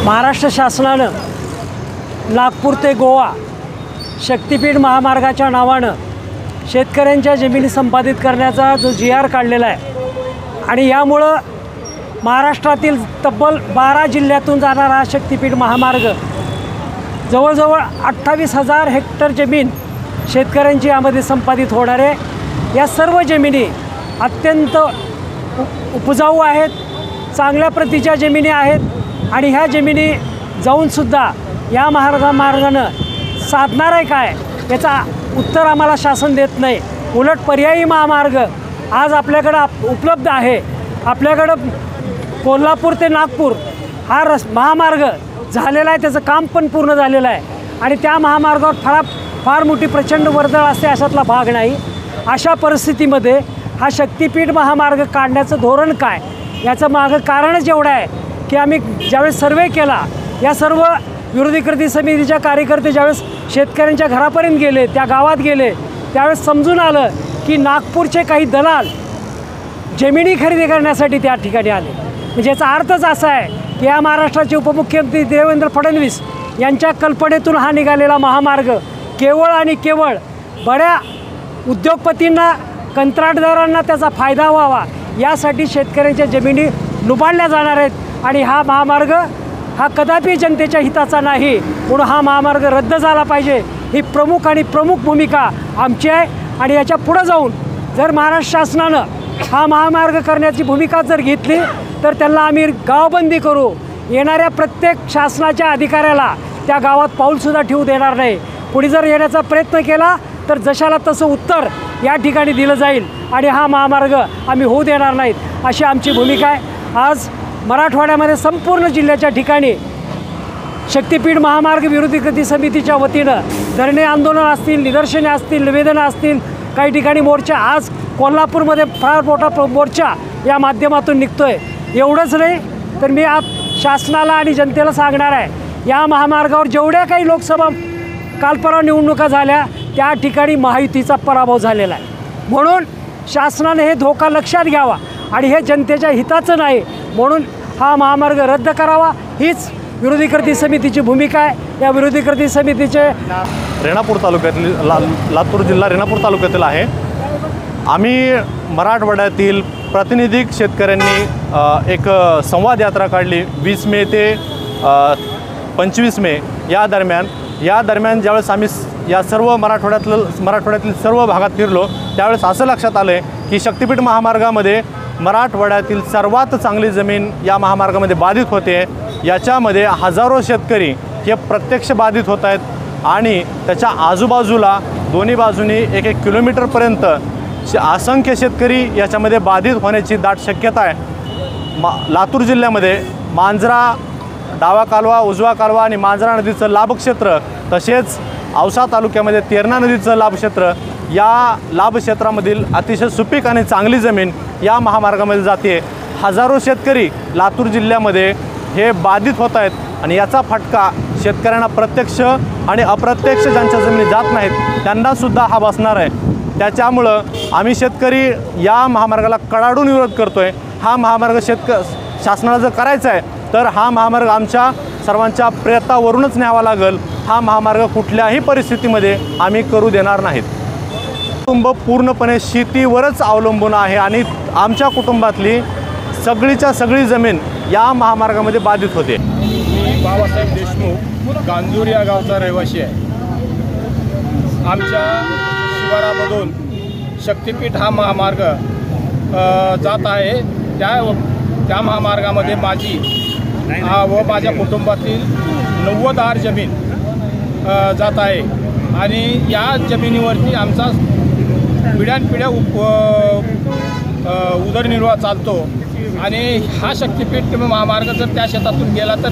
महाराष्ट्र शासनानं नागपूर ते गोवा शक्तिपीठ महामार्गाच्या नावानं शेतकऱ्यांच्या जमिनी संपादित करण्याचा जो GR काढलेला आहे आणि यामुळं महाराष्ट्रातील तब्बल 12 जिल्ह्यातून जाणारा हा शक्तिपीठ महामार्ग जवळजवळ 28,000 हेक्टर जमीन शेतकऱ्यांची यामध्ये संपादित होणार आहे। या सर्व जमिनी अत्यंत उपजाऊ आहेत, चांगल्या प्रतीच्या जमिनी आहेत आणि ह्या जमिनी जाऊनसुद्धा या मार्गानं साधणार आहे काय याचा उत्तर आम्हाला शासन देत नाही। उलट पर्यायी महामार्ग आज आपल्याकडं उपलब्ध आहे। आपल्याकडं कोल्हापूर ते नागपूर हा महामार्ग झालेला आहे, त्याचं काम पण पूर्ण झालेलं आहे आणि त्या महामार्गावर फार मोठी प्रचंड वर्दळ असते अशातला भाग नाही। अशा परिस्थितीमध्ये हा शक्तिपीठ महामार्ग काढण्याचं धोरण काय याचं मागं कारणच एवढं आहे की आम्ही ज्यावेळेस सर्वे केला, या सर्व विरोधी कृती समितीच्या कार्यकर्ते ज्यावेळेस शेतकऱ्यांच्या घरापर्यंत गेले, त्या गावात गेले, त्यावेळेस समजून आलं की नागपूरचे काही दलाल जमिनी खरेदी करण्यासाठी त्या ठिकाणी आले। म्हणजे याचा अर्थच असा आहे की या महाराष्ट्राचे उपमुख्यमंत्री देवेंद्र फडणवीस यांच्या कल्पनेतून हा निघालेला महामार्ग केवळ आणि केवळ बड्या उद्योगपतींना, कंत्राटदारांना त्याचा फायदा व्हावा यासाठी शेतकऱ्यांच्या जमिनी लुबाडल्या जाणार आहेत आणि हा महामार्ग हा कदापि जनतेच्या हिताचा नाही, म्हणून हा महामार्ग रद्द झाला पाहिजे ही प्रमुख भूमिका आमची आहे। आणि याच्या पुढे जाऊन जर महाराष्ट्र शासनानं हा महामार्ग करण्याची भूमिका जर घेतली तर त्यांना आम्ही गावबंदी करू, येणाऱ्या प्रत्येक शासनाच्या अधिकाऱ्याला त्या गावात पाऊलसुद्धा ठेवू देणार नाही। कुणी जर येण्याचा प्रयत्न केला तर जशाला तसं उत्तर या ठिकाणी दिलं जाईल आणि हा महामार्ग आम्ही होऊ देणार नाहीत अशी आमची भूमिका आहे। आज मराठवाड्यामध्ये संपूर्ण जिल्ह्याच्या ठिकाणी शक्तिपीठ महामार्ग विरोधी कृती समितीच्या वतीनं धरणे आंदोलन असतील, निदर्शने असतील, निवेदनं असतील, काही ठिकाणी मोर्चा, आज कोल्हापूरमध्ये फार मोठा मोर्चा या माध्यमातून निघतोय। एवढंच नाही तर मी आज शासनाला आणि जनतेला सांगणार आहे, या महामार्गावर जेवढ्या काही लोकसभा कालपरवा निवडणुका झाल्या त्या ठिकाणी महायुतीचा पराभव झालेला आहे, म्हणून शासनाने हे धोका लक्षात घ्यावा आणि हे जनतेच्या हिताचं नाही, म्हणून हा महामार्ग रद्द करावा हीच विरोधी कृती समितीची भूमिका आहे। या विरोधी कृती समितीचे रेणापूर तालुक्यातील लातूर जिल्हा रेणापूर तालुक्यातील आहे। आम्ही मराठवाड्यातील प्रातिनिधिक शेतकऱ्यांनी एक संवाद यात्रा काढली 20 मे ते 25 मे या दरम्यान ज्यावेळेस आम्ही या सर्व मराठवाड्यातील सर्व भागात फिरलो त्यावेळेस असं लक्षात आलं की शक्तिपीठ महामार्गामध्ये मराठवाड्यातील सर्वात चांगली जमीन या महामार्गामध्ये बाधित होते। याच्यामध्ये हजारो शेतकरी हे प्रत्यक्ष बाधित होत आहेत आणि त्याच्या आजूबाजूला दोन्ही बाजूनी 1-1 किलोमीटरपर्यंत असंख्य शेतकरी याच्यामध्ये बाधित होण्याची दाट शक्यता आहे। लातूर जिल्ह्यामध्ये मांजरा डावा कालवा, उजवा कालवा आणि मांजरा नदीचं लाभक्षेत्र, तसेच औसा तालुक्यामध्ये तेरणा नदीचं लाभक्षेत्र, या लाभक्षेत्रामधील अतिशय सुपीक आणि चांगली जमीन या महामार्गामध्ये जाते। हजारो शेतकरी लातूर जिल्ह्यामध्ये हे बाधित होत आहेत आणि याचा फटका शेतकऱ्यांना प्रत्यक्ष आणि अप्रत्यक्ष ज्यांच्या जमिनी जात नाहीत त्यांनासुद्धा हा बसणार आहे। त्याच्यामुळं आम्ही शेतकरी या महामार्गाला कडाडून विरोध करतो आहे। हा महामार्ग शासनाला जर करायचा आहे तर हा महामार्ग आमच्या सर्वांच्या प्रयत्नावरूनच न्यावा लागेल। हा महामार्ग कुठल्याही परिस्थितीमध्ये आम्ही करू देणार नाहीत। कुटुंब पूर्णपणे शेतीवरच अवलंबून आहे आणि आमच्या कुटुंबातली सगळीच्या सगळी जमीन या महामार्गामध्ये बाधित होते। मी बाबासाहेब देशमुख गांजूर या गावचा रहिवासी आहे। आमच्या शिवारामधून शक्तिपीठ हा महामार्ग जात आहे। त्या महामार्गामध्ये माझी व माझ्या कुटुंबातील 90 आर जमीन जात आहे आणि या जमिनीवरती आमचा पिढ्यानपिढ्या उदरनिर्वाह चालतो आणि हा शक्तिपीठ महामार्ग जर त्या शेतातून गेला तर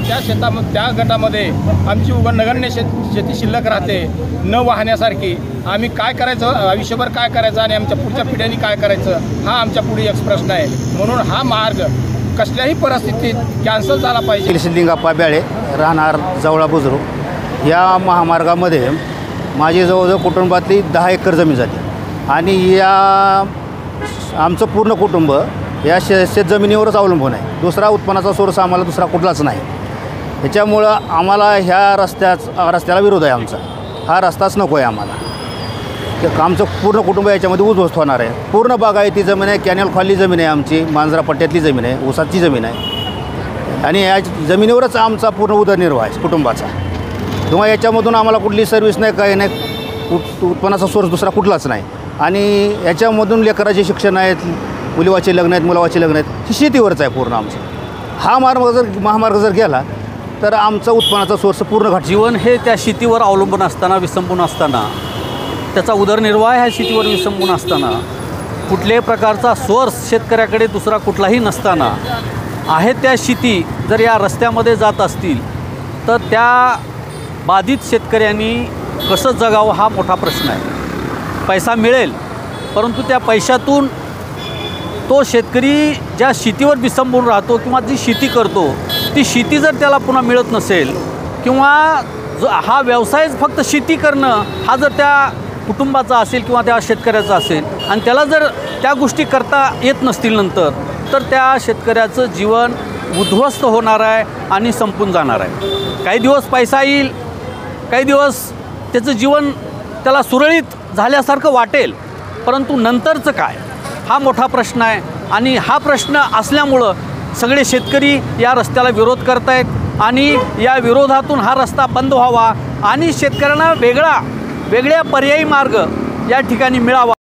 त्या गटामध्ये आमची नगण्य शेती शिल्लक राहते न वाहण्यासारखी। आम्ही काय करायचं, आयुष्यभर काय करायचं आणि आमच्या पुढच्या पिढ्यांनी काय करायचं हा आमच्या पुढे एक प्रश्न आहे। म्हणून हा मार्ग कसल्याही परिस्थितीत कॅन्सल झाला पाहिजे। सिद्धिंगप्पा ब्याळे, राहणार जवळा बुजुर्ग। या महामार्गामध्ये माझी जवळजवळ कुटुंबातली 10 एकर जमीन जाते आणि या आमचं पूर्ण कुटुंब या शेतजमिनीवरच अवलंबून आहे। दुसरा उत्पन्नाचा सोर्स आम्हाला दुसरा कुठलाच नाही। ह्याच्यामुळं आम्हाला ह्या रस्त्याला विरोध आहे आमचा. हा रस्ताच नको आहे आम्हाला. तर आमचं पूर्ण कुटुंब याच्यामध्ये उद्ध्वस्त होणार आहे. पूर्ण बागायती जमीन आहे, कॅनल खाली जमीन आहे आमची, मांजरा पट्ट्यातली जमीन आहे, ऊसाची जमीन आहे आणि या जमिनीवरच आमचा पूर्ण उदरनिर्वाह आहे कुटुंबाचा. किंवा याच्यामधून आम्हाला कुठली सर्व्हिस नाही, काही नाही, उत्पन्नाचा सोर्स दुसरा कुठलाच नाही. आणि याच्यामधून लेकराचे शिक्षण आहेत, मुलीवाचे लग्न आहेत, मुलावाचे लग्न आहेत, ही शेतीवरच आहे पूर्ण आमचं. हा महामार्ग जर गेला तर आमचा उत्पन्नाचा सोर्स पूर्ण घट. जीवन हे त्या शेतीवर अवलंबून असताना, विसंबून असताना, त्याचा उदरनिर्वाह ह्या शेतीवर विसंबून असताना, कुठल्याही प्रकारचा सोर्स शेतकऱ्याकडे दुसरा कुठलाही नसताना आहे त्या शेती जर या रस्त्यामध्ये जात असतील तर त्या बाधित शेतकऱ्यांनी कसं जगावं हा मोठा प्रश्न आहे. पैसा मिळेल, परंतु त्या पैशातून तो शेतकरी ज्या शेतीवर विसंबून राहतो किंवा जी शेती करतो ती शेती जर त्याला पुन्हा मिळत नसेल किंवा हा व्यवसायच फक्त शेती करणं हा जर त्या कुटुंबाचा असेल किंवा त्या शेतकऱ्याचा असेल आणि त्याला जर त्या गोष्टी करता येत नसतील नंतर तर त्या शेतकऱ्याचं जीवन उद्ध्वस्त होणार आहे आणि संपून जाणार आहे. काही दिवस पैसा येईल, काही दिवस त्याचं जीवन त्याला सुरळीत झाल्यासारखं वाटेल, परंतु नंतरचं काय हा मोठा प्रश्न आहे. आणि हा प्रश्न असल्यामुळं सगळे शेतकरी या रस्त्याला विरोध करत आहेत आणि या विरोधातून हा रस्ता बंद व्हावा आणि शेतकऱ्यांना वेगळ्या पर्यायी मार्ग या ठिकाणी मिळावा.